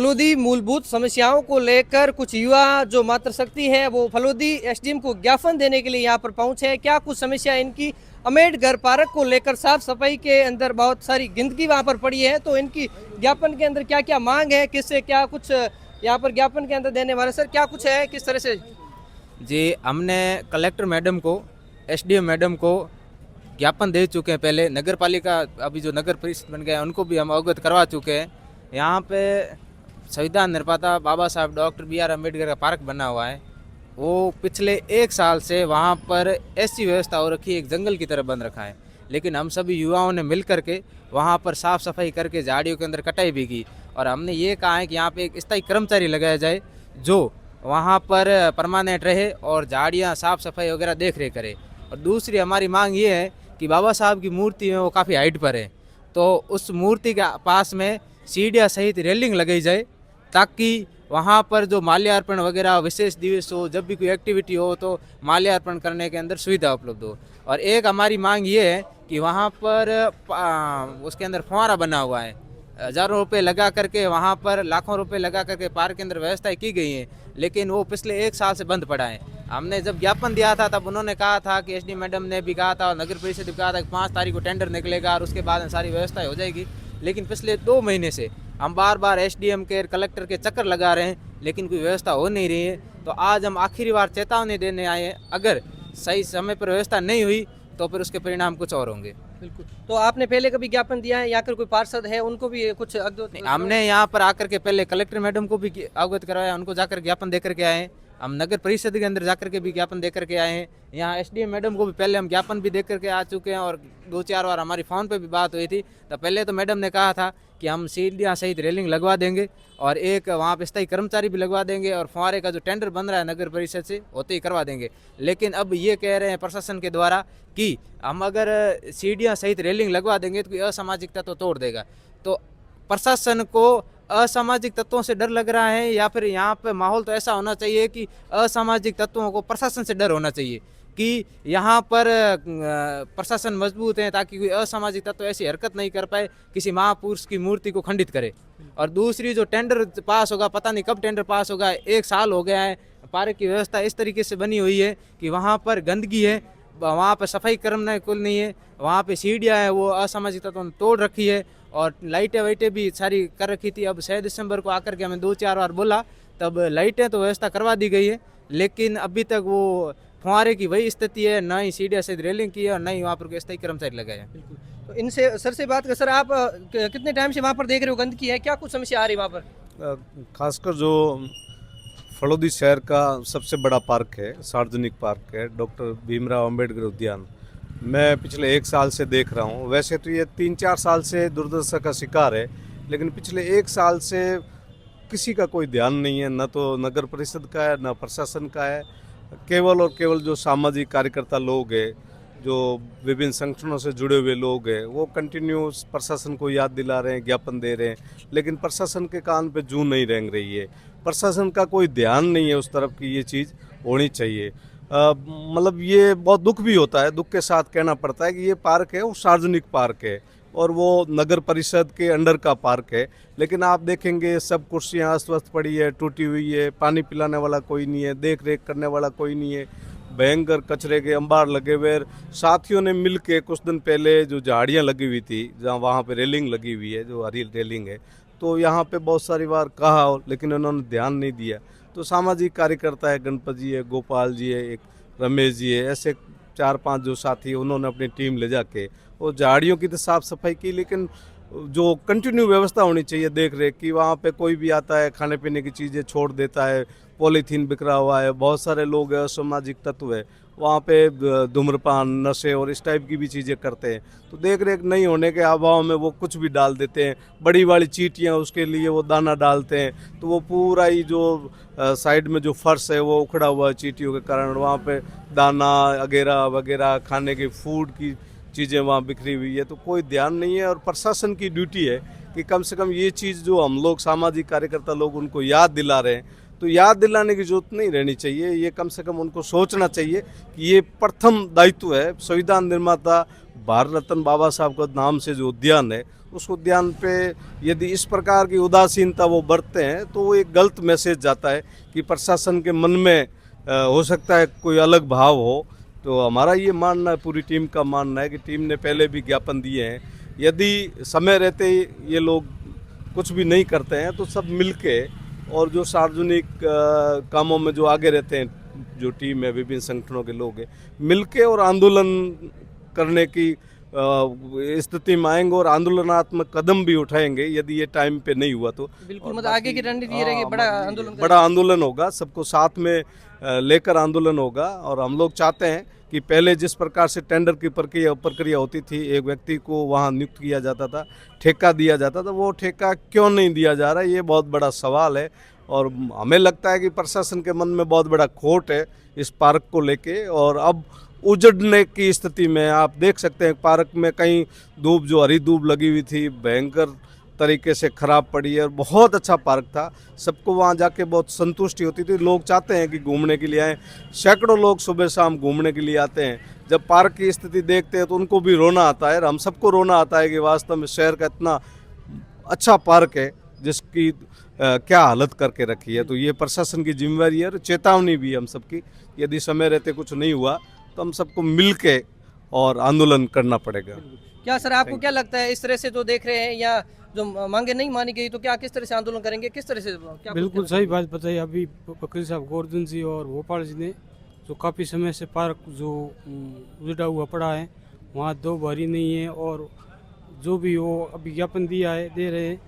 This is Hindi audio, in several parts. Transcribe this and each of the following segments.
फलोदी मूलभूत समस्याओं को लेकर कुछ युवा जो मातृशक्ति है वो फलोदी एसडीएम को ज्ञापन देने के लिए यहाँ पर पहुंचे हैं। क्या कुछ समस्या इनकी अम्बेडकर पार्क को लेकर साफ सफाई के अंदर बहुत सारी गंदगी वहाँ पर पड़ी है, तो इनकी ज्ञापन के अंदर क्या क्या मांग है, किससे क्या कुछ यहाँ पर ज्ञापन के अंदर देने वाले सर क्या कुछ है, किस तरह से? जी, हमने कलेक्टर मैडम को, एसडीएम मैडम को ज्ञापन दे चुके हैं। पहले नगर पालिका, अभी जो नगर परिषद बन गए हैं उनको भी हम अवगत करवा चुके हैं। यहाँ पे संविधान निर्माता बाबा साहब डॉक्टर बी आर अम्बेडकर का पार्क बना हुआ है। वो पिछले 1 साल से वहाँ पर ऐसी व्यवस्था हो रखी है, एक जंगल की तरह बन रखा है। लेकिन हम सभी युवाओं ने मिल करके वहाँ पर साफ़ सफाई करके झाड़ियों के अंदर कटाई भी की, और हमने ये कहा है कि यहाँ पे एक स्थायी कर्मचारी लगाया जाए जो वहाँ पर परमानेंट रहे और झाड़ियाँ साफ़ सफाई वगैरह देख रेख करे। और दूसरी हमारी मांग ये है कि बाबा साहब की मूर्ति है वो काफ़ी हाइट पर है, तो उस मूर्ति के पास में सीढ़ियाँ सहित रेलिंग लगाई जाए, ताकि वहाँ पर जो माल्यार्पण वगैरह विशेष दिवस हो, जब भी कोई एक्टिविटी हो तो माल्यार्पण करने के अंदर सुविधा उपलब्ध हो। और एक हमारी मांग ये है कि वहाँ पर उसके अंदर फुहारा बना हुआ है, हज़ारों रुपए लगा करके, वहाँ पर लाखों रुपए लगा करके पार्क के अंदर व्यवस्थाएं की गई हैं, लेकिन वो पिछले 1 साल से बंद पड़ा है। हमने जब ज्ञापन दिया था तब उन्होंने कहा था कि एसडी मैडम ने भी कहा था और नगर परिषद भी कहा था कि 5 तारीख को टेंडर निकलेगा और उसके बाद सारी व्यवस्था हो जाएगी। लेकिन पिछले 2 महीने से हम बार बार एसडीएम के, कलेक्टर के चक्कर लगा रहे हैं, लेकिन कोई व्यवस्था हो नहीं रही है। तो आज हम आखिरी बार चेतावनी देने आए हैं, अगर सही समय पर व्यवस्था नहीं हुई तो फिर उसके परिणाम कुछ और होंगे। बिल्कुल। तो आपने पहले कभी ज्ञापन दिया है या फिर कोई पार्षद है उनको भी कुछ अवगत? हमने यहाँ पर आकर के पहले कलेक्टर मैडम को भी अवगत करवाया, उनको जाकर ज्ञापन देकर के आए हैं। हम नगर परिषद के अंदर जाकर के भी ज्ञापन देकर के आए हैं। यहाँ एसडीएम मैडम को भी पहले हम ज्ञापन भी देकर के आ चुके हैं, और 2-4 बार हमारी फ़ोन पे भी बात हुई थी। तो पहले तो मैडम ने कहा था कि हम सीढ़ियाँ सहित रेलिंग लगवा देंगे और एक वहाँ पे स्थायी कर्मचारी भी लगवा देंगे, और फुहारे का जो टेंडर बन रहा है नगर परिषद से होते ही करवा देंगे। लेकिन अब ये कह रहे हैं प्रशासन के द्वारा कि हम अगर सीढ़ियाँ सहित रेलिंग लगवा देंगे तो कोई असामाजिक तत्व तोड़ देगा। तो प्रशासन को असामाजिक तत्वों से डर लग रहा है, या फिर यहाँ पे माहौल तो ऐसा होना चाहिए कि असामाजिक तत्वों को प्रशासन से डर होना चाहिए कि यहाँ पर प्रशासन मजबूत है, ताकि कोई असामाजिक तत्व ऐसी हरकत नहीं कर पाए, किसी महापुरुष की मूर्ति को खंडित करे। और दूसरी, जो टेंडर पास होगा, पता नहीं कब टेंडर पास होगा, 1 साल हो गया है। पार्क की व्यवस्था इस तरीके से बनी हुई है कि वहाँ पर गंदगी है, वहाँ पर सफाई कर्मचारी कुल नहीं है, वहाँ पे सीढ़ियाँ हैं वो असामाजिक तत्वों ने तोड़ रखी है, और लाइटें वाइटें भी सारी कर रखी थी। अब 6 दिसंबर को आकर के हमें 2-4 बार बोला, तब लाइटें तो व्यवस्था करवा दी गई है, लेकिन अभी तक वो फुहारे की वही स्थिति है, ना ही सीढ़ियाँ से रेलिंग की है और ना ही वहाँ पर कोई स्थायी कर्मचारी लगाए हैं। बिल्कुल। तो इनसे सर से बात कर, सर आप कितने टाइम से वहाँ पर देख रहे हो गंदगी है, क्या कुछ समस्या आ रही है वहाँ पर? खासकर जो फलोदी शहर का सबसे बड़ा पार्क है, सार्वजनिक पार्क है, डॉक्टर भीमराव अंबेडकर उद्यान, मैं पिछले 1 साल से देख रहा हूँ। वैसे तो ये 3-4 साल से दुर्दशा का शिकार है, लेकिन पिछले 1 साल से किसी का कोई ध्यान नहीं है, न तो नगर परिषद का है न प्रशासन का है। केवल और केवल जो सामाजिक कार्यकर्ता लोग हैं, जो विभिन्न संगठनों से जुड़े हुए लोग हैं, वो कंटिन्यूस प्रशासन को याद दिला रहे हैं, ज्ञापन दे रहे हैं, लेकिन प्रशासन के कान पे जूं नहीं रेंग रही है। प्रशासन का कोई ध्यान नहीं है उस तरफ की ये चीज़ होनी चाहिए। मतलब ये बहुत दुख भी होता है, दुख के साथ कहना पड़ता है कि ये पार्क है वो सार्वजनिक पार्क है और वो नगर परिषद के अंडर का पार्क है, लेकिन आप देखेंगे सब कुर्सियाँ अस्त व्यस्त पड़ी है, टूटी हुई है, पानी पिलाने वाला कोई नहीं है, देख रेख करने वाला कोई नहीं है, भयंकर कचरे के अंबार लगे हुए। साथियों ने मिल के कुछ दिन पहले जो झाड़ियाँ लगी हुई थी, जहाँ वहाँ पे रेलिंग लगी हुई है, जो हरी रेलिंग है, तो यहाँ पे बहुत सारी बार कहा लेकिन उन्होंने ध्यान नहीं दिया। तो सामाजिक कार्यकर्ता है, गणपत जी है, गोपाल जी है, एक रमेश जी है, ऐसे 4-5 जो साथी, उन्होंने अपनी टीम ले जाके वो झाड़ियों की तो साफ़ सफाई की, लेकिन जो कंटिन्यू व्यवस्था होनी चाहिए देख रेख की। वहाँ पे कोई भी आता है खाने पीने की चीज़ें छोड़ देता है, पॉलीथीन बिखरा हुआ है, बहुत सारे लोग हैं असामाजिक तत्व है वहाँ पे, धूम्रपान, नशे और इस टाइप की भी चीज़ें करते हैं। तो देख रेख नहीं होने के अभाव में वो कुछ भी डाल देते हैं, बड़ी वाली चींटियाँ उसके लिए वो दाना डालते हैं, तो वो पूरा ही जो साइड में जो फर्श है वो उखड़ा हुआ है चींटियों के कारण। वहाँ पे दाना वगैरह वगैरह खाने की फूड की चीज़ें वहाँ बिखरी हुई है, तो कोई ध्यान नहीं है। और प्रशासन की ड्यूटी है कि कम से कम ये चीज़ जो हम लोग सामाजिक कार्यकर्ता लोग उनको याद दिला रहे हैं, तो याद दिलाने की जरूरत नहीं रहनी चाहिए। ये कम से कम उनको सोचना चाहिए कि ये प्रथम दायित्व है। संविधान निर्माता भारत रत्न बाबा साहब का नाम से जो उद्यान है उस उद्यान पे यदि इस प्रकार की उदासीनता वो बरतते हैं तो वो एक गलत मैसेज जाता है कि प्रशासन के मन में हो सकता है कोई अलग भाव हो। तो हमारा ये मानना है, पूरी टीम का मानना है कि टीम ने पहले भी ज्ञापन दिए हैं, यदि समय रहते ही ये लोग कुछ भी नहीं करते हैं तो सब मिलके और जो सार्वजनिक कामों में जो आगे रहते हैं, जो टीम है, विभिन्न संगठनों के लोग हैं, मिलके और आंदोलन करने की स्थिति में आएंगे और आंदोलनात्मक कदम भी उठाएंगे यदि ये टाइम पे नहीं हुआ तो। बिल्कुल, मतलब आगे की रणनीति ये रहेगी, बड़ा आंदोलन बड़ा आंदोलन होगा, सबको साथ में लेकर आंदोलन होगा। और हम लोग चाहते हैं कि पहले जिस प्रकार से टेंडर की प्रक्रिया होती थी, एक व्यक्ति को वहाँ नियुक्त किया जाता था, ठेका दिया जाता था, वो ठेका क्यों नहीं दिया जा रहा है, ये बहुत बड़ा सवाल है। और हमें लगता है कि प्रशासन के मन में बहुत बड़ा खोट है इस पार्क को लेके। और अब उजड़ने की स्थिति में आप देख सकते हैं, पार्क में कहीं धूप, जो हरी धूप लगी हुई थी, भयंकर तरीके से खराब पड़ी है। और बहुत अच्छा पार्क था, सबको वहाँ जाके बहुत संतुष्टि होती थी। लोग चाहते हैं कि घूमने के लिए आएँ, सैकड़ों लोग सुबह शाम घूमने के लिए आते हैं। जब पार्क की स्थिति देखते हैं तो उनको भी रोना आता है, और हम सबको रोना आता है कि वास्तव में शहर का इतना अच्छा पार्क है जिसकी क्या हालत करके रखी है। तो ये प्रशासन की जिम्मेवारी है और चेतावनी भी है हम सबकी, यदि समय रहते कुछ नहीं हुआ तो हम सबको मिल के और आंदोलन करना पड़ेगा। क्या सर, आपको क्या लगता है, इस तरह से जो देख रहे हैं या जो मांगे नहीं मानी गई तो क्या किस तरह से आंदोलन करेंगे, किस तरह से क्या? बिल्कुल सही बात बताई अभी वकील साहब गोवर्धन जी और भोपाल जी ने, जो काफ़ी समय से पार्क जो उजड़ा हुआ पड़ा है, वहाँ दो बारी नहीं है। और जो भी वो अभी ज्ञापन दिया है, दे रहे हैं,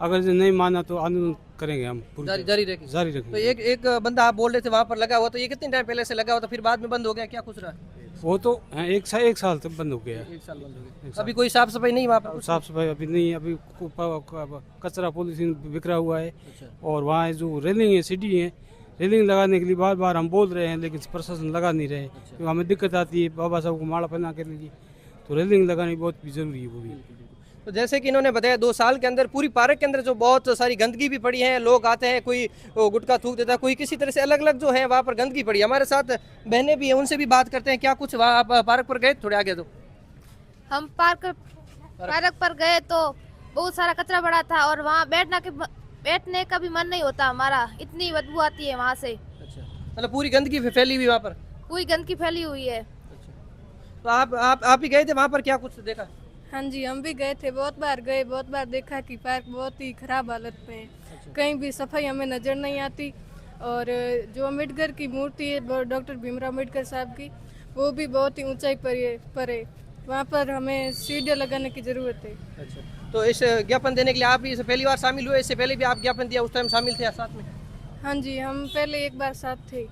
अगर जो नहीं माना तो आंदोलन करेंगे हम जारी रखेंगे। जारी तो रखेंगे। एक बंदा आप बोल रहे थे वहाँ पर लगा हुआ, तो ये कितने टाइम पहले से लगा हुआ था, फिर बाद में बंद हो गया, क्या कुछ रहा? वो तो एक साल तक बंद हो गया है। 1 साल बंद हो गया। अभी कोई साफ सफाई नहीं वहाँ पर? साफ सफाई अभी नहीं, अभी कचरा पॉलीथीन बिखरा हुआ है। और वहाँ जो रेलिंग है, सीढ़ी है, रेलिंग लगाने के लिए बार बार हम बोल रहे हैं, लेकिन प्रशासन लगा नहीं रहे, क्योंकि हमें दिक्कत आती है बाबा साहब को माला पहना के लिए, तो रेलिंग लगानी बहुत भी जरूरी है वो भी। तो जैसे कि इन्होंने बताया, 2 साल के अंदर पूरी पार्क के अंदर जो बहुत सारी गंदगी भी पड़ी है, लोग आते हैं, कोई गुटखा थूक देता है, कोई किसी तरह से अलग अलग जो है वहाँ पर गंदगी पड़ी है। हमारे साथ बहनें भी हैं, उनसे भी बात करते हैं, क्या कुछ वहाँ आप पार्क पर गए? थोड़े आगे दो। हम पार्क पर गए तो बहुत सारा कचरा पड़ा था और वहाँ बैठने का भी मन नहीं होता हमारा, इतनी बदबू आती है वहाँ से। अच्छा, मतलब पूरी गंदगी फैली हुई वहाँ पर? पूरी गंदगी फैली हुई है। तो आप ही गए थे वहाँ पर, क्या कुछ देखा? हाँ जी, हम भी गए थे, बहुत बार देखा कि पार्क बहुत ही खराब हालत में है, कहीं भी सफाई हमें नज़र नहीं आती। और जो अम्बेडकर की मूर्ति है, डॉक्टर भीमराव अम्बेडकर साहब की, वो भी बहुत ही ऊंचाई पर है, वहाँ पर हमें सीढ़ियाँ लगाने की ज़रूरत है। अच्छा, तो इस ज्ञापन देने के लिए आप इसे पहली बार शामिल हुए? इससे पहले भी आप ज्ञापन दिया, उस टाइम शामिल थे साथ में? हाँ जी, हम पहले एक बार साथ थे।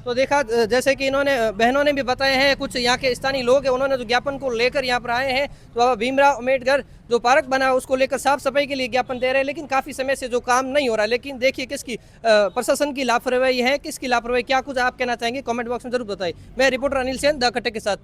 तो देखा, जैसे कि इन्होंने बहनों ने भी बताए हैं, कुछ यहाँ के स्थानीय लोग हैं, उन्होंने जो ज्ञापन को लेकर यहाँ पर आए हैं, तो बाबा भीमराव अम्बेडकर जो पार्क बना है उसको लेकर साफ सफाई के लिए ज्ञापन दे रहे हैं, लेकिन काफ़ी समय से जो काम नहीं हो रहा है। लेकिन देखिए किसकी प्रशासन की लापरवाही है, किसकी लापरवाही, क्या कुछ आप कहना चाहेंगे, कमेंट बॉक्स में जरूर बताइए। मैं रिपोर्टर अनिल सेन द कट्टे के साथ।